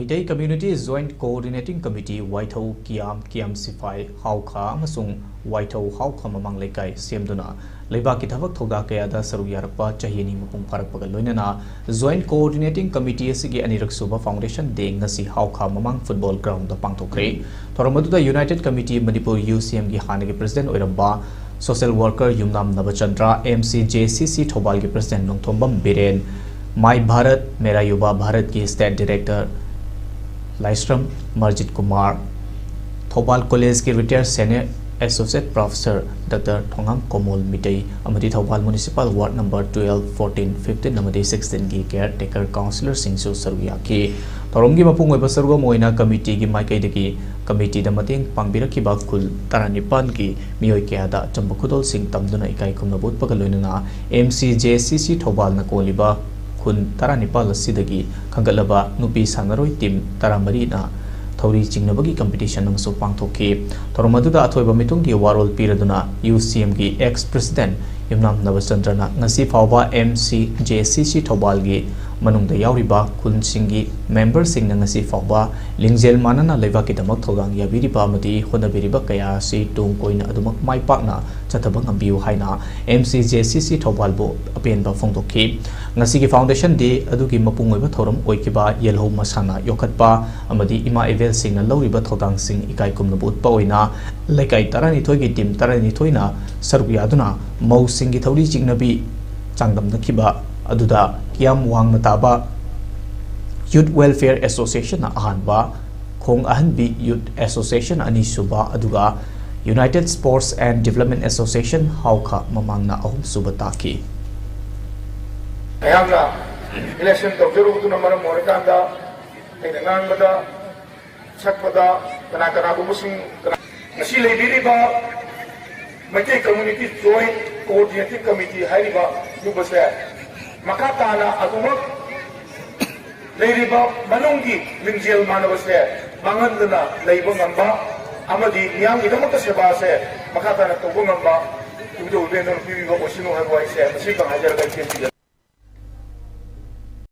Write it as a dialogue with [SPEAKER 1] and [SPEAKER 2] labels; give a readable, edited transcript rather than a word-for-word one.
[SPEAKER 1] ELITETV Community Joint Coordinating Committee Waithau Kiam Sifai Haukha amasung Waithau Haukha mamang lekai semduna Lebaki Thavak Thoda Kayada Saru Yarapa Chahini Mapung Parakpaga Loinana Joint Coordinating Committee Asigi Anirak Suba Foundation Day ngasi Haukha mamang football ground da pangthokhre Thoramadu United Committee Manipur UCM gi hanagi President Oiramba Social Worker Yumnam Nabachandra MCJCC Thobal gi President Nongthombam Biren My Bharat Mera Yuva Bharat ki State Director Laisram Marjit Kumar, Thobal College की Retired Senior Associate Professor Dr. Thongam Komol Mitei, Amadi Thobal Municipal Ward Number 12, 14, 15, Amadi 16 की Caretaker Councillor Singsu Saruya की Thoromgi Mapung Weba Saruga Moina Committee की Maikai की Committee दा Mating Pangbira की Bakul Taranipan की Miyoi Kayada Chambakudol Singh Tamduna Ikai Kumnabut Pagaloinana MCJCC Thobal Nakoliba Kun Taranipal Sidagi Kangalaba Nupi Sanaroi Team Taramarina Thori Chingnabagi competition ng so pangthokhe Thoromaduda athoiba mitungi warol piraduna UCM gi ex-president Yumnam Nabachandra ngasi fawba MCJCC Thobal gi manungda yauriba kunsingi member sing na ngasi fawba lingjel manana leva ki damak thogang yabiriba amadi honabiriba kaya si tung koina adumak maipakna chathabang ambiu haina MCJCC Thobal bo apenba phongthokhe ngasi gi foundation day adugi mapungoiba thoram oikiba yelho masana yokhatpa amadi ima evel sing na lawriba thodang sing ikai kumnabut pa oina lekai tarani thoi gi team tarani thoina sargu yaduna mau sing gi thori jingnabi changdam nakhiba aduda kiam wang mataba Youth Welfare Association na ahanba Khong Ahanbi Youth Association ani suba aduga United Sports and Development Association haukha mamang na ahum suba taki
[SPEAKER 2] ayamna election tawjeru na maram morekanda ainang bada sakpada kana bumusing ngasi leibiriba Maitai Community Joint Coordinating Committee hairiba yubase makatana agumak leiriba manunggi lingjel manabase mangandana leiba ngamba amadi miyang idamakta seba se makatana tawbo ngamba udo ubeno pibiba osino hagwai se masibang hajar ga